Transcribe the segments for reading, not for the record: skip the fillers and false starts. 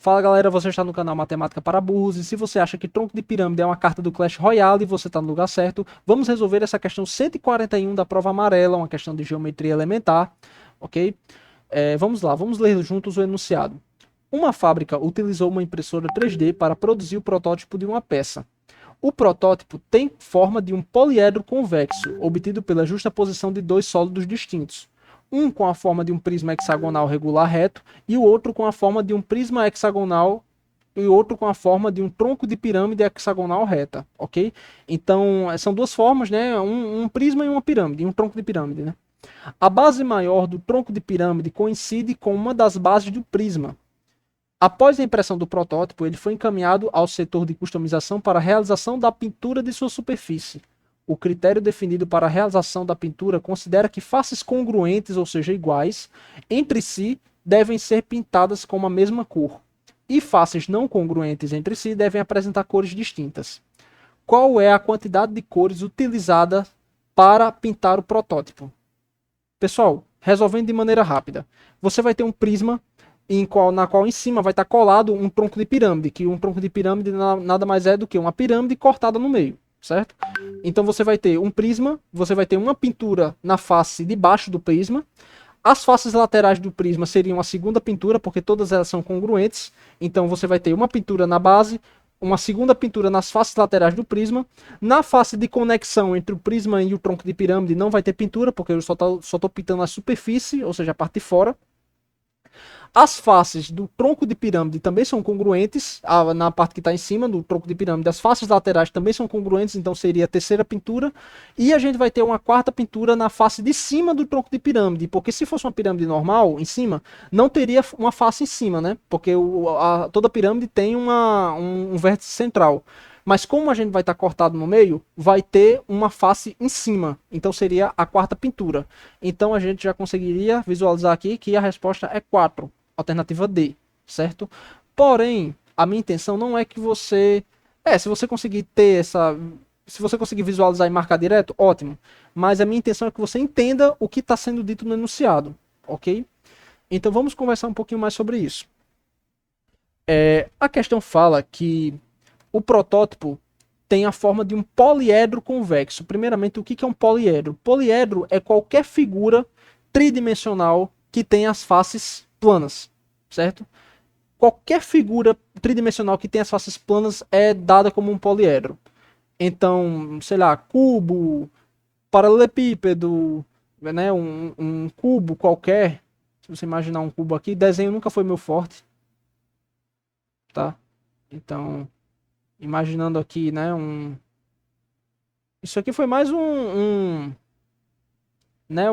Fala galera, você está no canal Matemática para Burros e se você acha que tronco de pirâmide é uma carta do Clash Royale, você está no lugar certo. Vamos resolver essa questão 141 da prova amarela, uma questão de geometria elementar, ok? Vamos lá, vamos ler juntos o enunciado. Uma fábrica utilizou uma impressora 3D para produzir o protótipo de uma peça. O protótipo tem forma de um poliedro convexo, obtido pela justaposição de dois sólidos distintos. Um com a forma de um prisma hexagonal regular reto e o outro com a forma de um prisma hexagonal e o outro com a forma de um tronco de pirâmide hexagonal reta, ok? Então, são duas formas, né? Um prisma e uma pirâmide, um tronco de pirâmide, né? A base maior do tronco de pirâmide coincide com uma das bases do prisma. Após a impressão do protótipo, ele foi encaminhado ao setor de customização para a realização da pintura de sua superfície. O critério definido para a realização da pintura considera que faces congruentes, ou seja, iguais, entre si devem ser pintadas com a mesma cor, e faces não congruentes entre si devem apresentar cores distintas. Qual é a quantidade de cores utilizada para pintar o protótipo? Pessoal, resolvendo de maneira rápida, você vai ter um prisma na qual em cima vai estar colado um tronco de pirâmide, que um tronco de pirâmide nada mais é do que uma pirâmide cortada no meio, certo? Então você vai ter um prisma, você vai ter uma pintura na face de baixo do prisma, as faces laterais do prisma seriam a segunda pintura, porque todas elas são congruentes, então você vai ter uma pintura na base, uma segunda pintura nas faces laterais do prisma. Na face de conexão entre o prisma e o tronco de pirâmide não vai ter pintura, porque eu só estou pintando a superfície, ou seja, a parte de fora. As faces do tronco de pirâmide também são congruentes, na parte que está em cima do tronco de pirâmide. As faces laterais também são congruentes, então seria a terceira pintura. E a gente vai ter uma quarta pintura na face de cima do tronco de pirâmide, porque se fosse uma pirâmide normal, em cima, não teria uma face em cima, né? Porque toda pirâmide tem um vértice central. Mas como a gente vai estar cortado no meio, vai ter uma face em cima. Então seria a quarta pintura. Então a gente já conseguiria visualizar aqui que a resposta é 4. Alternativa D, certo? Porém, a minha intenção não é que você... se você conseguir ter essa... Se você conseguir visualizar e marcar direto, ótimo. Mas a minha intenção é que você entenda o que está sendo dito no enunciado, ok? Então vamos conversar um pouquinho mais sobre isso. A questão fala que o protótipo tem a forma de um poliedro convexo. Primeiramente, o que é um poliedro? Poliedro é qualquer figura tridimensional que tem as faces planas, certo? Qualquer figura tridimensional que tem as faces planas é dada como um poliedro. Então, sei lá, cubo, paralelepípedo, né? Um cubo qualquer. Se você imaginar um cubo aqui, desenho nunca foi meu forte, tá? Então, imaginando aqui, né? Isso aqui foi mais né?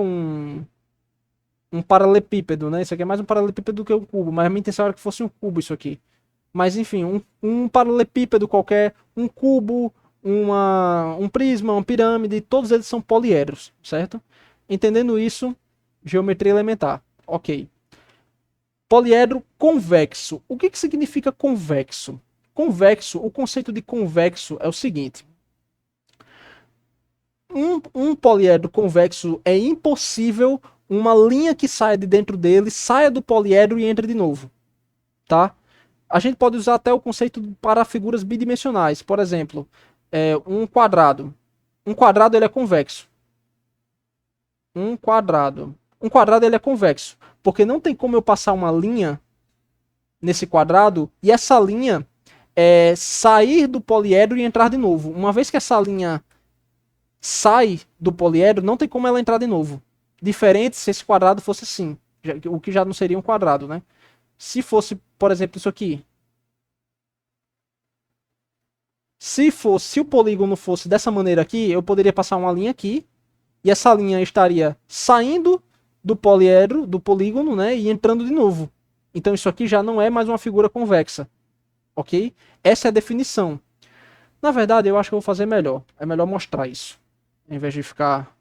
Um paralelepípedo, né? Isso aqui é mais um paralelepípedo do que um cubo, mas a minha intenção era que fosse um cubo isso aqui. Mas enfim, um paralelepípedo qualquer, um cubo, um prisma, uma pirâmide, todos eles são poliedros, certo? Entendendo isso, geometria elementar, ok. Poliedro convexo. O que significa convexo? Convexo, o conceito de convexo é o seguinte. Um poliedro convexo é impossível uma linha que saia de dentro dele, saia do poliedro e entre de novo, tá? A gente pode usar até o conceito para figuras bidimensionais. Por exemplo, um quadrado. Um quadrado ele é convexo. Um quadrado. Um quadrado ele é convexo, porque não tem como eu passar uma linha nesse quadrado e essa linha sair do poliedro e entrar de novo. Uma vez que essa linha sai do poliedro, não tem como ela entrar de novo. Diferente se esse quadrado fosse assim, o que já não seria um quadrado, né? Se fosse, por exemplo, isso aqui. Se o polígono fosse dessa maneira aqui, eu poderia passar uma linha aqui, e essa linha estaria saindo do poliedro, do polígono, né, e entrando de novo. Então isso aqui já não é mais uma figura convexa, ok? Essa é a definição. Na verdade, eu acho que eu vou fazer melhor. É melhor mostrar isso, em vez de ficar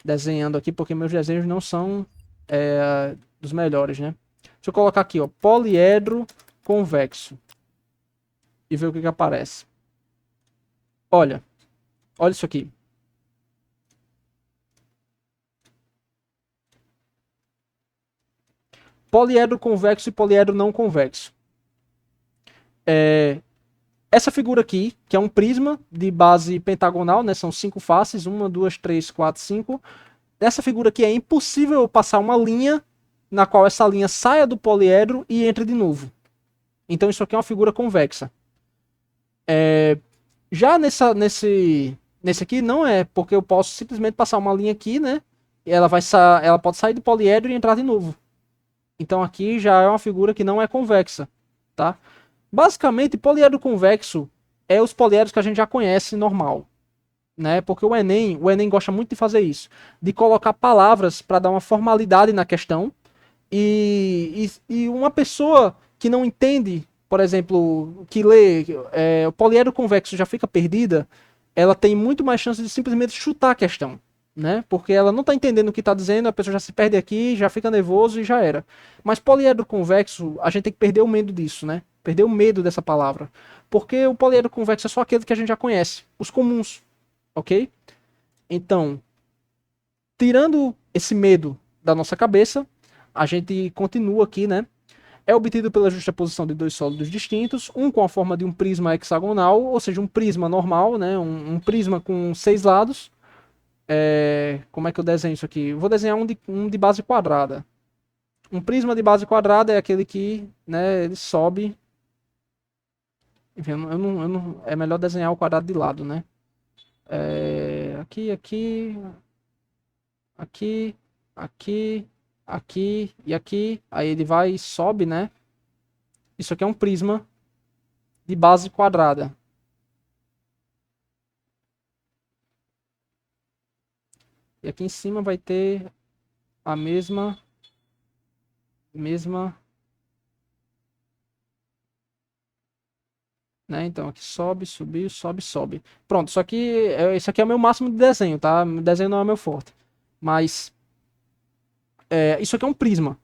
desenhando aqui, porque meus desenhos não são dos melhores, né? Deixa eu colocar aqui, ó, poliedro convexo e ver o que aparece. Olha isso aqui. Poliedro convexo e poliedro não convexo. Essa figura aqui, que é um prisma de base pentagonal, né? São 5 faces, 1, 2, 3, 4, 5. Nessa figura aqui é impossível eu passar uma linha na qual essa linha saia do poliedro e entre de novo. Então isso aqui é uma figura convexa. Já nesse aqui não é, porque eu posso simplesmente passar uma linha aqui, né? E ela pode sair do poliedro e entrar de novo. Então aqui já é uma figura que não é convexa, tá? Basicamente, poliedro convexo é os poliedros que a gente já conhece normal, né? Porque o Enem gosta muito de fazer isso, de colocar palavras para dar uma formalidade na questão e uma pessoa que não entende, por exemplo, que lê o poliedro convexo já fica perdida, ela tem muito mais chance de simplesmente chutar a questão, né? Porque ela não está entendendo o que está dizendo, a pessoa já se perde aqui, já fica nervoso e já era. Mas poliedro convexo, a gente tem que perder o medo disso, né? Perder o medo dessa palavra. Porque o poliedro convexo é só aquele que a gente já conhece, os comuns, ok? Então, tirando esse medo da nossa cabeça, a gente continua aqui, né? É obtido pela justaposição de dois sólidos distintos, um com a forma de um prisma hexagonal, ou seja, um prisma normal, né? Um prisma com 6 lados. Como é que eu desenho isso aqui? Eu vou desenhar um de base quadrada. Um prisma de base quadrada é aquele que, né, ele sobe. Enfim, é melhor desenhar o quadrado de lado, né? Aqui, aqui, aqui, aqui e aqui. Aí ele vai e sobe, né? Isso aqui é um prisma de base quadrada. E aqui em cima vai ter a mesma, né? Então aqui sobe, subiu, sobe, sobe. Pronto, isso aqui é o meu máximo de desenho, tá? O desenho não é meu forte. Mas isso aqui é um prisma.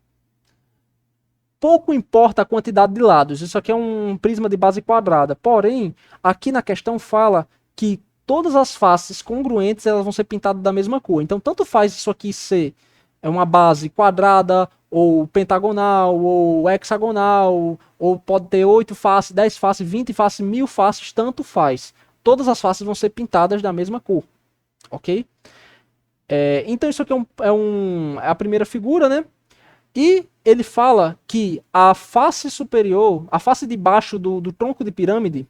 Pouco importa a quantidade de lados. Isso aqui é um prisma de base quadrada. Porém, aqui na questão fala que todas as faces congruentes elas vão ser pintadas da mesma cor. Então, tanto faz isso aqui ser uma base quadrada, ou pentagonal, ou hexagonal, ou pode ter 8 faces, 10 faces, 20 faces, 1000 faces, tanto faz. Todas as faces vão ser pintadas da mesma cor, ok? Então, isso aqui é a primeira figura, né? E ele fala que a face superior, a face de baixo do tronco de pirâmide,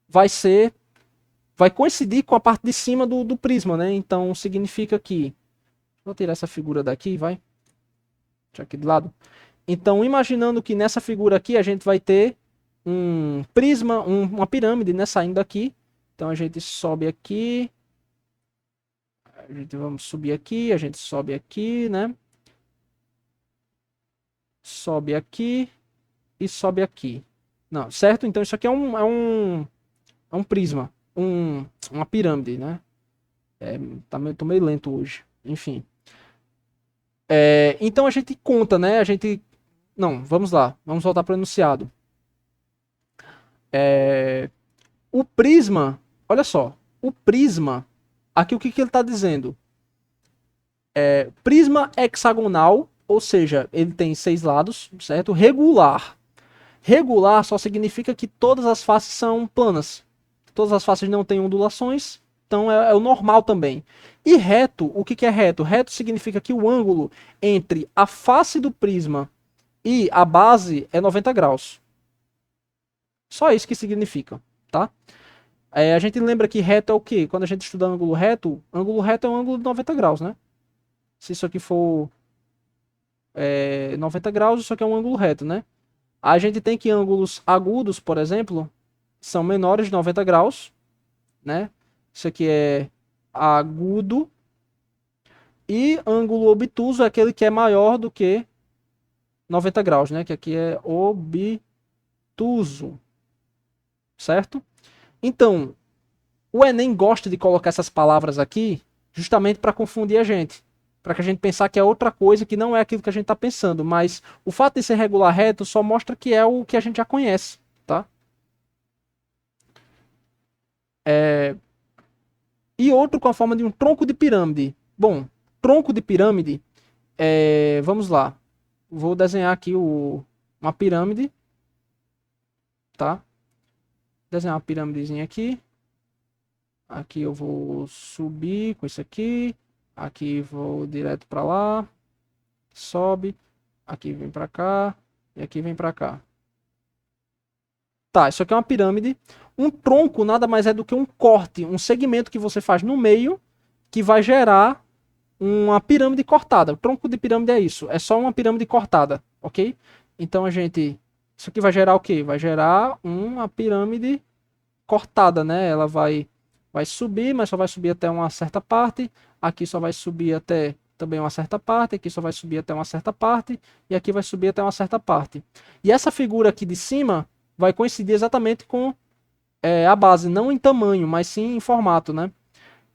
vai coincidir com a parte de cima do prisma, né? Então significa que, vou tirar essa figura daqui, vai, deixa aqui de lado. Então, imaginando que nessa figura aqui a gente vai ter um prisma, uma pirâmide, né, saindo daqui. Então a gente sobe aqui, vamos subir aqui, a gente sobe aqui, né? Sobe aqui e sobe aqui. Não, certo? Então isso aqui é um prisma, uma pirâmide, né? Tô meio lento hoje. Enfim. Então a gente conta, né? Não, vamos lá. Vamos voltar para o enunciado. O prisma, olha só. O prisma, aqui o que ele está dizendo? Prisma hexagonal, ou seja, ele tem 6 lados, certo? Regular. Regular só significa que todas as faces são planas. Todas as faces não têm ondulações, então é o normal também. E reto, o que é reto? Reto significa que o ângulo entre a face do prisma e a base é 90 graus. Só isso que significa, tá? A gente lembra que reto é o quê? Quando a gente estuda ângulo reto é um ângulo de 90 graus, né? Se isso aqui for 90 graus, isso aqui é um ângulo reto, né? A gente tem que ângulos agudos, por exemplo, são menores de 90 graus, né? Isso aqui é agudo. E ângulo obtuso é aquele que é maior do que 90 graus, né? Que aqui é obtuso. Certo? Então, o Enem gosta de colocar essas palavras aqui justamente para confundir a gente. Para que a gente pensar que é outra coisa, que não é aquilo que a gente está pensando. Mas o fato de ser regular reto só mostra que é o que a gente já conhece, tá? E outro com a forma de um tronco de pirâmide. Bom, tronco de pirâmide, vamos lá. Vou desenhar aqui uma pirâmide. tá? Desenhar uma pirâmidezinha aqui. Aqui eu vou subir com isso aqui. Aqui vou direto para lá. Sobe. Aqui vem para cá. E aqui vem para cá. Tá, isso aqui é uma pirâmide. Um tronco nada mais é do que um corte, um segmento que você faz no meio que vai gerar uma pirâmide cortada. O tronco de pirâmide é isso. É só uma pirâmide cortada, ok? Então a gente... Isso aqui vai gerar o quê? Vai gerar uma pirâmide cortada, né? Ela vai subir, mas só vai subir até uma certa parte. Aqui só vai subir até também uma certa parte. Aqui só vai subir até uma certa parte. E aqui vai subir até uma certa parte. E essa figura aqui de cima vai coincidir exatamente com a base, não em tamanho, mas sim em formato, né?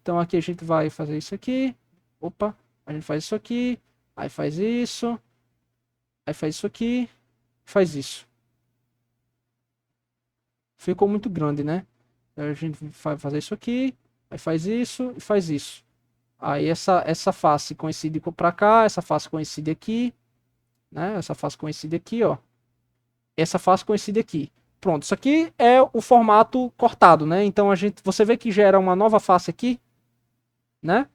Então aqui a gente vai fazer isso aqui. Opa, a gente faz isso aqui. Aí faz isso. Aí faz isso aqui. Faz isso. Ficou muito grande, né? A gente vai fazer isso aqui. Aí faz isso e faz isso. Aí essa face coincide para cá. Essa face coincide aqui. Né? Essa face coincide aqui, ó. Essa face coincide aqui. Pronto, isso aqui é o formato cortado, né? Então você vê que gera uma nova face aqui, né?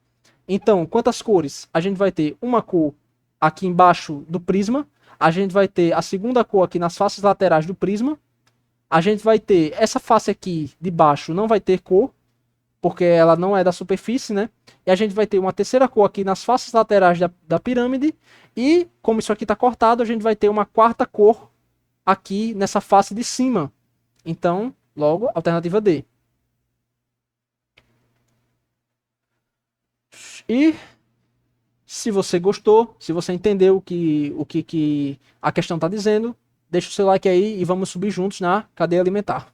Então, quantas cores? A gente vai ter uma cor aqui embaixo do prisma, a gente vai ter a segunda cor aqui nas faces laterais do prisma, a gente vai ter essa face aqui de baixo não vai ter cor, porque ela não é da superfície, né? E a gente vai ter uma terceira cor aqui nas faces laterais da pirâmide, e como isso aqui está cortado, a gente vai ter uma quarta cor aqui nessa face de cima. Então, logo, alternativa D. E se você gostou, se você entendeu o que a questão está dizendo, deixa o seu like aí e vamos subir juntos na cadeia alimentar.